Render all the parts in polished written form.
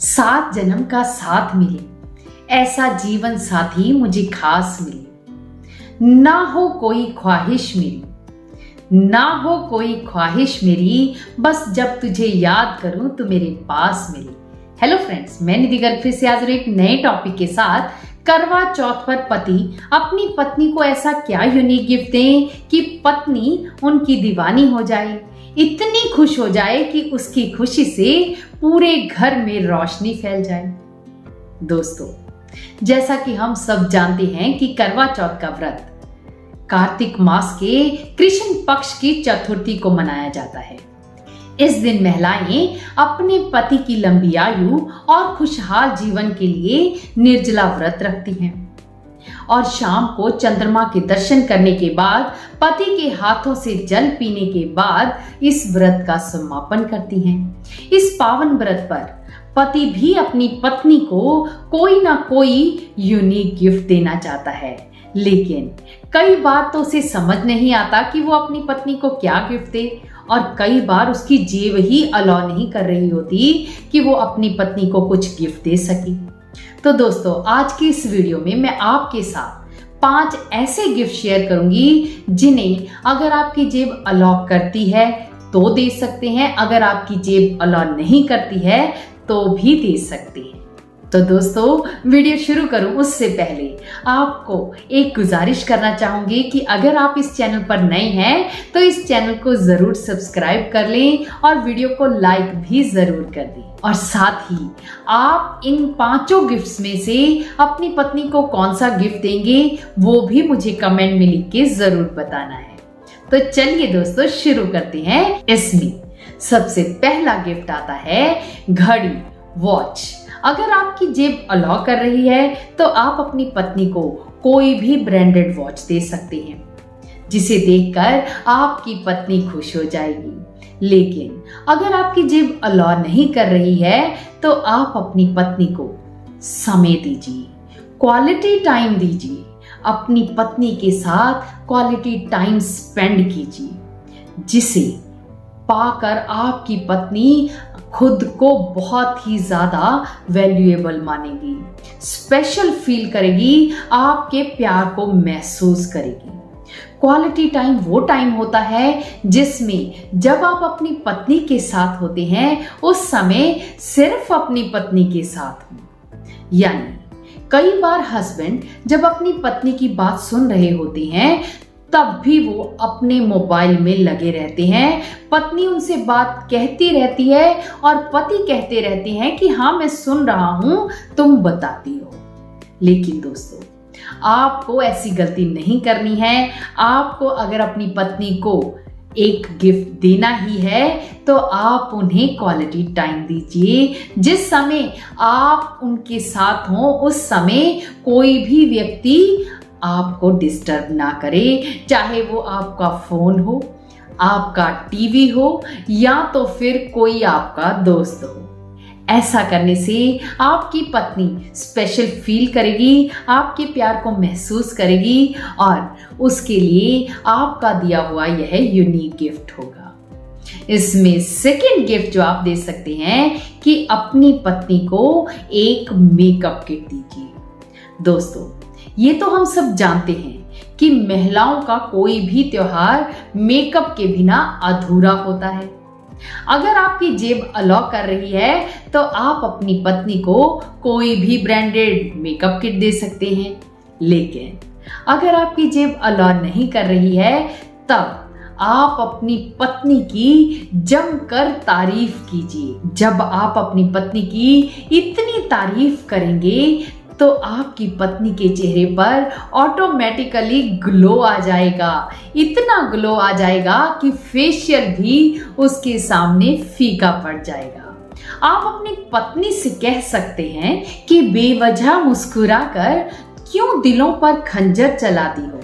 सात जन्म का साथ मिले, ऐसा जीवन साथी मुझे खास मिले। ना हो कोई ख्वाहिश मेरी, ना हो कोई ख्वाहिश मेरी, बस जब तुझे याद करूं तो मेरे पास मिले। हेलो फ्रेंड्स, मैं निधि गर्ग फिर से हाजिर एक नए टॉपिक के साथ। करवा चौथ पर पति अपनी पत्नी को ऐसा क्या यूनिक गिफ्ट दें कि पत्नी उनकी दीवानी हो जाए, इतनी खुश हो जाए कि उसकी खुशी से पूरे घर में रोशनी फैल जाए। दोस्तों, जैसा कि हम सब जानते हैं कि करवा चौथ का व्रत कार्तिक मास के कृष्ण पक्ष की चतुर्थी को मनाया जाता है। इस दिन महिलाएं अपने पति की लंबी आयु और खुशहाल जीवन के लिए निर्जला व्रत रखती हैं और शाम को चंद्रमा के दर्शन करने के बाद पति के हाथों से जल पीने के बाद इस व्रत का समापन करती हैं। इस पावन व्रत पर पति भी अपनी पत्नी को कोई ना कोई यूनिक गिफ्ट देना चाहता है, लेकिन कई बार तो उसे समझ नहीं आता कि वो अपनी पत्नी को क्या गिफ्ट दे, और कई बार उसकी जेब ही अलाउ नहीं कर रही होती कि वो अपनी पत्नी को कुछ गिफ्ट दे सके। तो दोस्तों, आज की इस वीडियो में मैं आपके साथ 5 ऐसे गिफ्ट शेयर करूंगी जिन्हें अगर आपकी जेब अलाउ करती है तो दे सकते हैं, अगर आपकी जेब अलाउ नहीं करती है तो भी दे सकते हैं। तो दोस्तों, वीडियो शुरू करूं उससे पहले आपको एक गुजारिश करना चाहूंगी कि अगर आप इस चैनल पर नए हैं तो इस चैनल को जरूर सब्सक्राइब कर लें और वीडियो को लाइक भी जरूर कर दें। और साथ ही आप इन 5 गिफ्ट्स में से अपनी पत्नी को कौन सा गिफ्ट देंगे वो भी मुझे कमेंट में लिख के जरूर बताना है। तो चलिए दोस्तों, शुरू करते हैं। इसमें सबसे पहला गिफ्ट आता है घड़ी, वॉच। अगर आपकी जेब अलाउ कर रही है तो आप अपनी पत्नी को कोई भी ब्रांडेड वॉच दे सकते हैं जिसे देखकर आपकी पत्नी खुश हो जाएगी। लेकिन अगर आपकी जेब अलाउ नहीं कर रही है तो आप अपनी पत्नी को समय दीजिए, क्वालिटी टाइम दीजिए, अपनी पत्नी के साथ क्वालिटी टाइम स्पेंड कीजिए, जिसे पाकर आपकी पत्नी खुद को बहुत ही ज्यादा वैल्यूएबल मानेगी, स्पेशल फील करेगी, आपके प्यार को महसूस करेगी। क्वालिटी टाइम वो टाइम होता है जिसमें जब आप अपनी पत्नी के साथ होते हैं उस समय सिर्फ अपनी पत्नी के साथ हो। यानी कई बार हस्बैंड जब अपनी पत्नी की बात सुन रहे होते हैं तब भी वो अपने मोबाइल में लगे रहते हैं। पत्नी उनसे बात कहती रहती है और पति कहते रहते हैं कि हाँ मैं सुन रहा हूं, तुम बताती हो। लेकिन दोस्तों, आपको ऐसी गलती नहीं करनी है। आपको अगर अपनी पत्नी को एक गिफ्ट देना ही है तो आप उन्हें क्वालिटी टाइम दीजिए। जिस समय आप उनके साथ हो उस समय कोई भी व्यक्ति आपको डिस्टर्ब ना करे, चाहे वो आपका फोन हो, आपका टीवी हो या तो फिर कोई आपका दोस्त हो। ऐसा करने से आपकी पत्नी स्पेशल फील करेगी, आपके प्यार को महसूस करेगी और उसके लिए आपका दिया हुआ यह यूनिक गिफ्ट होगा। इसमें सेकंड गिफ्ट जो आप दे सकते हैं कि अपनी पत्नी को एक मेकअप किट दीजिए। दोस्तों, ये तो हम सब जानते हैं कि महिलाओं का कोई भी त्योहार मेकअप के बिना अधूरा होता है। अगर आपकी जेब अलाउ कर रही है तो आप अपनी पत्नी को कोई भी ब्रांडेड मेकअप किट दे सकते हैं। लेकिन अगर आपकी जेब अलाउ नहीं कर रही है तब आप अपनी पत्नी की जमकर तारीफ कीजिए। जब आप अपनी पत्नी की इतनी तारीफ करेंगे तो आपकी पत्नी के चेहरे पर ऑटोमेटिकली ग्लो आ जाएगा, इतना ग्लो आ जाएगा कि फेशियल भी उसके सामने फीका पड़ जाएगा। आप अपनी पत्नी से कह सकते हैं कि बेवजह मुस्कुराकर क्यों दिलों पर खंजर चलाती हो,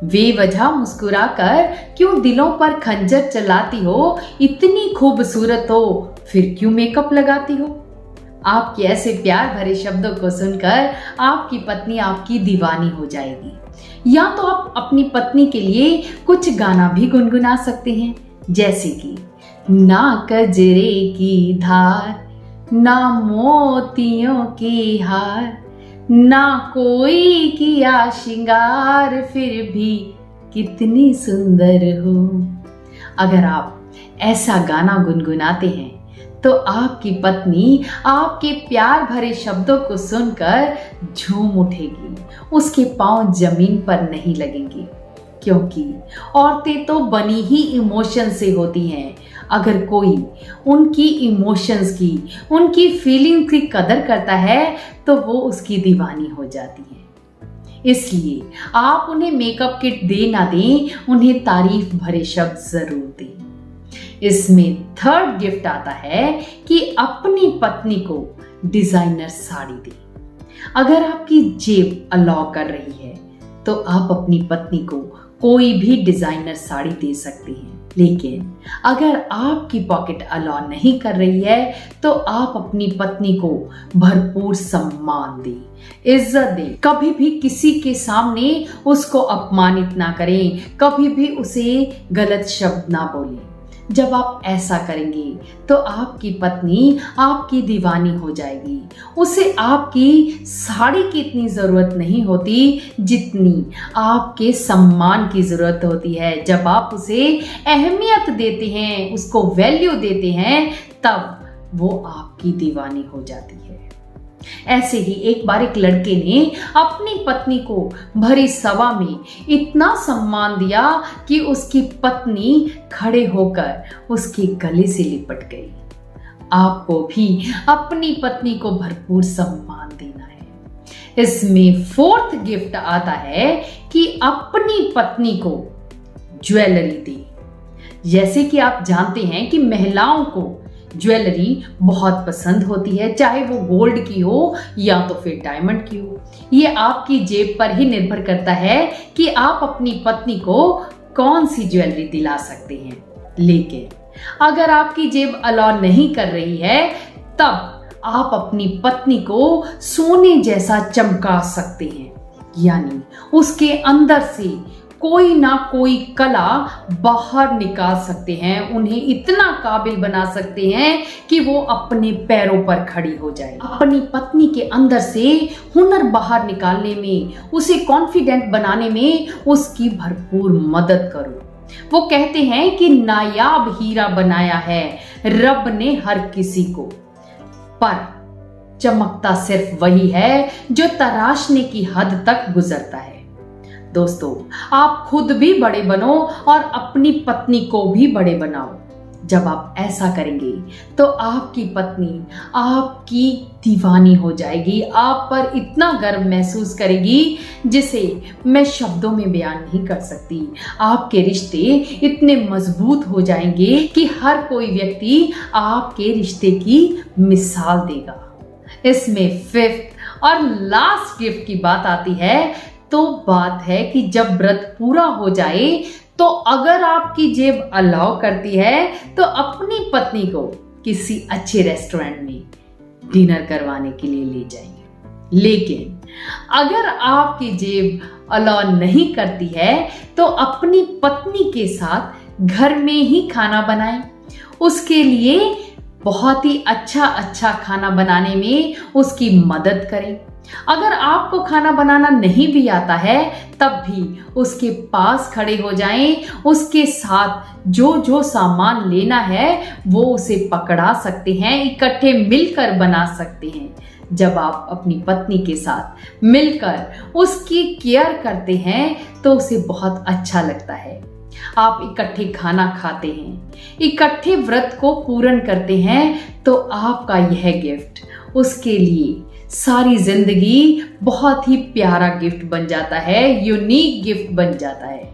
बेवजह मुस्कुराकर क्यों दिलों पर खंजर चलाती हो, इतनी खूबसूरत हो फिर क्यों मेकअप लगाती हो। आपके ऐसे प्यार भरे शब्दों को सुनकर आपकी पत्नी आपकी दीवानी हो जाएगी। या तो आप अपनी पत्नी के लिए कुछ गाना भी गुनगुना सकते हैं, जैसे कि ना कजरे की धार ना मोतियों की हार, ना कोई किया श्रृंगार, फिर भी कितनी सुंदर हो। अगर आप ऐसा गाना गुनगुनाते हैं तो आपकी पत्नी आपके प्यार भरे शब्दों को सुनकर झूम उठेगी, उसके पांव जमीन पर नहीं लगेंगे, क्योंकि औरतें तो बनी ही इमोशन से होती हैं। अगर कोई उनकी इमोशंस की, उनकी फीलिंग की कदर करता है तो वो उसकी दीवानी हो जाती है। इसलिए आप उन्हें मेकअप किट दे ना दें, उन्हें तारीफ भरे शब्द जरूर दें। इसमें थर्ड गिफ्ट आता है कि अपनी पत्नी को डिजाइनर साड़ी दें। अगर आपकी जेब अलाउ कर रही है तो आप अपनी पत्नी को कोई भी डिजाइनर साड़ी दे सकते हैं, लेकिन अगर आपकी पॉकेट अलाउ नहीं कर रही है तो आप अपनी पत्नी को भरपूर सम्मान दें, इज्जत दें। कभी भी किसी के सामने उसको अपमानित ना करें, कभी भी उसे गलत शब्द ना बोलें। जब आप ऐसा करेंगे तो आपकी पत्नी आपकी दीवानी हो जाएगी। उसे आपकी साड़ी की इतनी जरूरत नहीं होती जितनी आपके सम्मान की जरूरत होती है। जब आप उसे अहमियत देते हैं, उसको वैल्यू देते हैं, तब वो आपकी दीवानी हो जाती है। ऐसे ही एक बार एक लड़के ने अपनी पत्नी को भरी सभा में इतना सम्मान दिया कि उसकी पत्नी खड़े होकर उसके गले से लिपट गई। आपको भी अपनी पत्नी को भरपूर सम्मान देना है। इसमें फोर्थ गिफ्ट आता है कि अपनी पत्नी को ज्वेलरी दे। जैसे कि आप जानते हैं कि महिलाओं को ज्वेलरी बहुत पसंद होती है, चाहे वो गोल्ड की हो या तो फिर डायमंड की हो। ये आपकी जेब पर ही निर्भर करता है कि आप अपनी पत्नी को कौन सी ज्वेलरी दिला सकते हैं। लेकिन अगर आपकी जेब अलाउ नहीं कर रही है तब आप अपनी पत्नी को सोने जैसा चमका सकते हैं, यानी उसके अंदर से कोई ना कोई कला बाहर निकाल सकते हैं, उन्हें इतना काबिल बना सकते हैं कि वो अपने पैरों पर खड़ी हो जाए। अपनी पत्नी के अंदर से हुनर बाहर निकालने में, उसे कॉन्फिडेंट बनाने में उसकी भरपूर मदद करो। वो कहते हैं कि नायाब हीरा बनाया है रब ने हर किसी को, पर चमकता सिर्फ वही है जो तराशने की हद तक गुजरता है। दोस्तों, आप खुद भी बड़े बनो और अपनी पत्नी को भी बड़े बनाओ। जब आप ऐसा करेंगे तो आपकी पत्नी आपकी दीवानी हो जाएगी, आप पर इतना गर्व महसूस करेगी जिसे मैं शब्दों में बयान नहीं कर सकती। आपके रिश्ते इतने मजबूत हो जाएंगे कि हर कोई व्यक्ति आपके रिश्ते की मिसाल देगा। इसमें फिफ्थ और लास्ट गिफ्ट की बात आती है तो बात है कि जब व्रत पूरा हो जाए तो अगर आपकी जेब अलाउ करती है तो अपनी पत्नी को किसी अच्छे रेस्टोरेंट में डिनर करवाने के लिए ले जाइए। लेकिन अगर आपकी जेब अलाउ नहीं करती है तो अपनी पत्नी के साथ घर में ही खाना बनाएं। उसके लिए बहुत ही अच्छा खाना बनाने में उसकी मदद करें। अगर आपको खाना बनाना नहीं भी आता है तब भी उसके पास खड़े हो जाएं, उसके साथ जो सामान लेना है वो उसे पकड़ा सकते हैं, इकट्ठे मिलकर बना सकते हैं। जब आप अपनी पत्नी के साथ मिलकर उसकी केयर करते हैं तो उसे बहुत अच्छा लगता है। आप इकट्ठे खाना खाते हैं, इकट्ठे व्रत को पूर्ण करते हैं तो आपका यह गिफ्ट उसके लिए सारी जिंदगी बहुत ही प्यारा गिफ्ट बन जाता है, यूनिक गिफ्ट बन जाता है।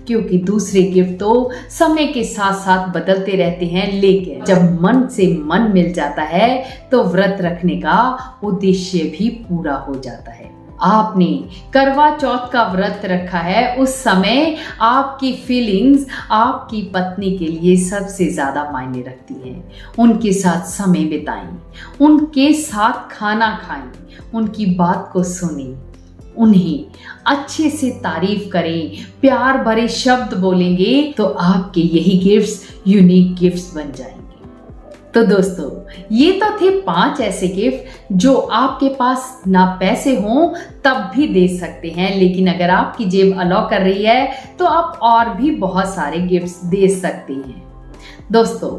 क्योंकि दूसरे गिफ्ट तो समय के साथ साथ बदलते रहते हैं, लेकिन जब मन से मन मिल जाता है तो व्रत रखने का उद्देश्य भी पूरा हो जाता है। आपने करवा चौथ का व्रत रखा है, उस समय आपकी फीलिंग्स आपकी पत्नी के लिए सबसे ज्यादा मायने रखती है। उनके साथ समय बिताएं, उनके साथ खाना खाएं, उनकी बात को सुनें, उन्हें अच्छे से तारीफ करें, प्यार भरे शब्द बोलेंगे तो आपके यही गिफ्ट्स यूनिक गिफ्ट्स बन जाएंगे। तो दोस्तों, ये तो थे 5 ऐसे गिफ्ट जो आपके पास ना पैसे हों तब भी दे सकते हैं, लेकिन अगर आपकी जेब अलाउ कर रही है तो आप और भी बहुत सारे गिफ्ट्स दे सकते हैं। दोस्तों,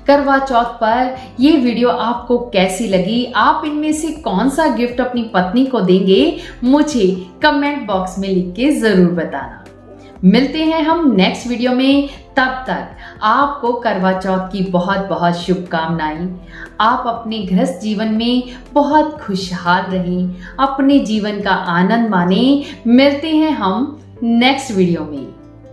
करवा चौथ पर ये वीडियो आपको कैसी लगी? आप इनमें से कौन सा गिफ्ट अपनी पत्नी को देंगे? मुझे कमेंट बॉक्स में लिख के जरूर बताना। मिलते हैं हम नेक्स्ट वीडियो में। तब तक आपको करवा चौथ की बहुत बहुत शुभकामनाएं। आप अपने गृहस्थ जीवन में बहुत खुशहाल रहें, अपने जीवन का आनंद मानें। मिलते हैं हम नेक्स्ट वीडियो में।